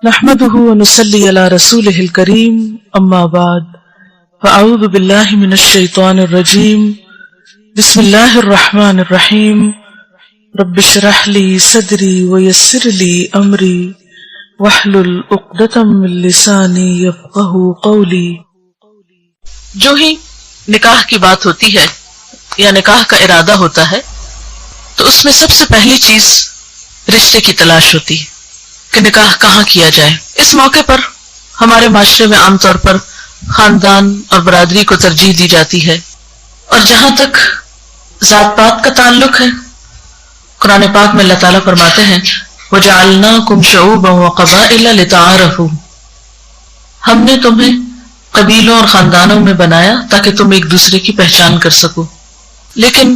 نحمده ونصلي على رسوله الكريم اما بعد فاعوذ بالله من الشيطان الرجيم بسم الله الرحمن الرحيم رب اشرح لي صدري ويسر لي امري واحلل عقدة من لساني يفقهوا قولي۔ جو ہی نکاح کی بات ہوتی ہے یا نکاح کا ارادہ ہوتا ہے تو اس میں سب سے پہلی چیز رشتے کی تلاش ہوتی ہے کہ نکاح کہاں کیا جائے۔ اس موقع پر ہمارے معاشرے میں عام طور پر خاندان اور برادری کو ترجیح دی جاتی ہے، اور جہاں تک ذات پات کا تعلق ہے، قرآن پاک میں اللہ تعالیٰ فرماتے ہیں وَجَعَلْنَاكُمْ شُعُوبًا وَقَبَائِلَ لِتَعَارَفُوا، ہم نے تمہیں قبیلوں اور خاندانوں میں بنایا تاکہ تم ایک دوسرے کی پہچان کر سکو۔ لیکن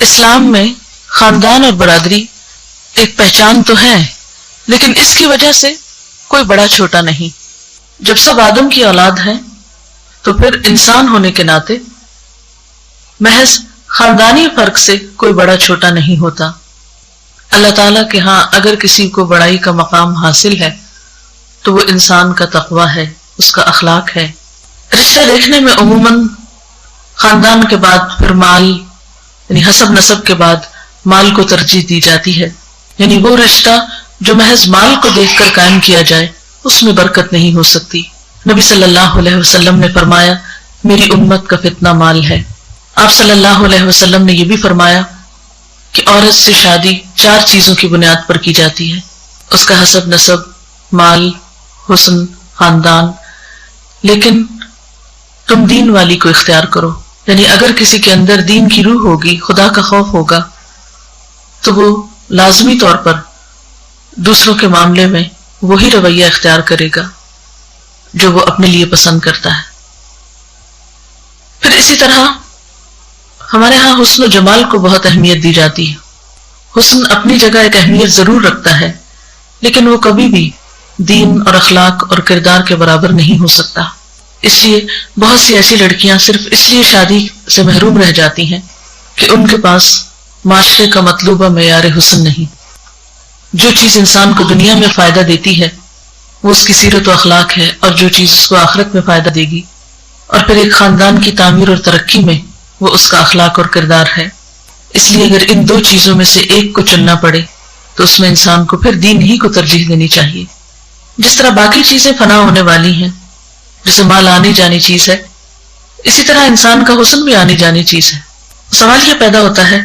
اسلام میں خاندان اور برادری ایک پہچان تو ہے، لیکن اس کی وجہ سے کوئی بڑا چھوٹا نہیں۔ جب سب آدم کی اولاد ہیں تو پھر انسان ہونے کے ناطے محض خاندانی فرق سے کوئی بڑا چھوٹا نہیں ہوتا۔ اللہ تعالیٰ کے ہاں اگر کسی کو بڑائی کا مقام حاصل ہے تو وہ انسان کا تقویٰ ہے، اس کا اخلاق ہے۔ رشتہ دیکھنے میں عموماً خاندان کے بعد پھر مال، یعنی حسب نسب کے بعد مال کو ترجیح دی جاتی ہے، یعنی وہ رشتہ جو محض مال کو دیکھ کر قائم کیا جائے اس میں برکت نہیں ہو سکتی۔ نبی صلی اللہ علیہ وسلم نے فرمایا میری امت کا فتنہ مال ہے۔ آپ صلی اللہ علیہ وسلم نے یہ بھی فرمایا کہ عورت سے شادی 4 چیزوں کی بنیاد پر کی جاتی ہے، اس کا حسب نسب، مال، حسن، خاندان، لیکن تم دین والی کو اختیار کرو، یعنی اگر کسی کے اندر دین کی روح ہوگی، خدا کا خوف ہوگا، تو وہ لازمی طور پر دوسروں کے معاملے میں وہی رویہ اختیار کرے گا جو وہ اپنے لیے پسند کرتا ہے۔ پھر اسی طرح ہمارے ہاں حسن و جمال کو بہت اہمیت دی جاتی ہے۔ حسن اپنی جگہ ایک اہمیت ضرور رکھتا ہے، لیکن وہ کبھی بھی دین اور اخلاق اور کردار کے برابر نہیں ہو سکتا۔ اس لیے بہت سی ایسی لڑکیاں صرف اس لیے شادی سے محروم رہ جاتی ہیں کہ ان کے پاس معاشرے کا مطلوبہ معیار حسن نہیں۔ جو چیز انسان کو دنیا میں فائدہ دیتی ہے وہ اس کی سیرت و اخلاق ہے، اور جو چیز اس کو آخرت میں فائدہ دے گی اور پھر ایک خاندان کی تعمیر اور ترقی میں وہ اس کا اخلاق اور کردار ہے۔ اس لیے اگر ان 2 چیزوں میں سے ایک کو چننا پڑے تو اس میں انسان کو پھر دین ہی کو ترجیح دینی چاہیے۔ جس طرح باقی چیزیں فنا ہونے والی ہیں، جیسے مال آنی جانی چیز ہے، اسی طرح انسان کا حسن بھی آنی جانی چیز ہے۔ سوال یہ پیدا ہوتا ہے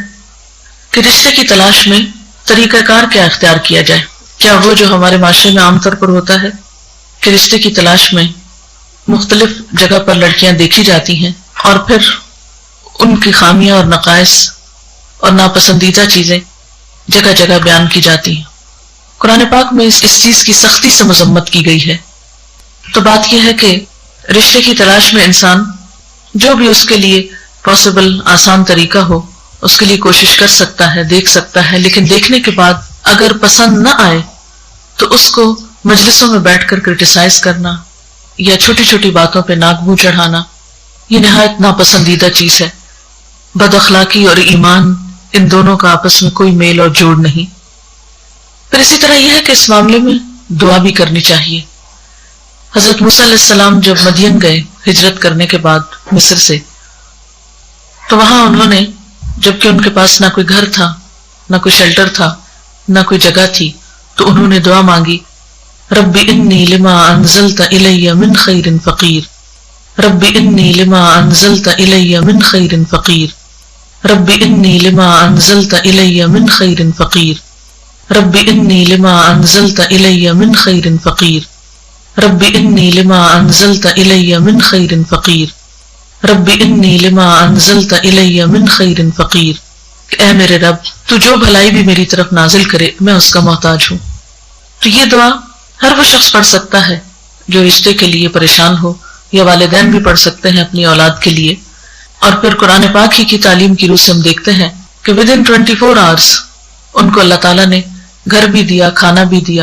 کہ رشتے کی تلاش میں طریقہ کار کیا اختیار کیا جائے؟ کیا وہ جو ہمارے معاشرے میں عام طور پر ہوتا ہے کہ رشتے کی تلاش میں مختلف جگہ پر لڑکیاں دیکھی جاتی ہیں اور پھر ان کی خامیاں اور نقائص اور ناپسندیدہ چیزیں جگہ جگہ بیان کی جاتی ہیں؟ قرآن پاک میں اس چیز کی سختی سے مذمت کی گئی ہے۔ تو بات یہ ہے کہ رشتے کی تلاش میں انسان جو بھی اس کے لیے پاسبل آسان طریقہ ہو اس کے لیے کوشش کر سکتا ہے، دیکھ سکتا ہے، لیکن دیکھنے کے بعد اگر پسند نہ آئے تو اس کو مجلسوں میں بیٹھ کر کرٹیسائز کرنا یا چھوٹی چھوٹی باتوں پہ ناک منہ چڑھانا یہ نہایت ناپسندیدہ چیز ہے۔ بد اخلاقی اور ایمان ان دونوں کا آپس میں کوئی میل اور جوڑ نہیں۔ پھر اسی طرح یہ ہے کہ اس معاملے میں دعا بھی کرنی چاہیے۔ حضرت موسیٰ علیہ السلام جب مدین گئے ہجرت کرنے کے بعد مصر سے، تو وہاں انہوں نے، جبکہ ان کے پاس نہ کوئی گھر تھا، نہ کوئی شیلٹر تھا، نہ کوئی جگہ تھی، تو انہوں نے دعا مانگی رب انی لما انزلت الی من خیر فقیر، رب انی لما انزلت الی من خیر فقیر، رب انی لما انزلت الی من خیر فقیر، رب انی لما انزلت الی من خیر فقیر، رب انی لما انزلت الی من خیر فقیر، رب انی لما انزلت الی من خیر فقیر، کہ اے میرے رب تو جو بھلائی بھی میری طرف نازل کرے میں اس کا محتاج ہوں۔ تو یہ دعا ہر وہ شخص پڑھ سکتا ہے جو رشتے کے لیے پریشان ہو، یا والدین بھی پڑھ سکتے ہیں اپنی اولاد کے لیے۔ اور پھر قرآن پاک ہی کی تعلیم کی روح سے ہم دیکھتے ہیں کہ ودن 24 آورز ان کو اللہ تعالیٰ نے گھر بھی دیا، کھانا بھی دیا،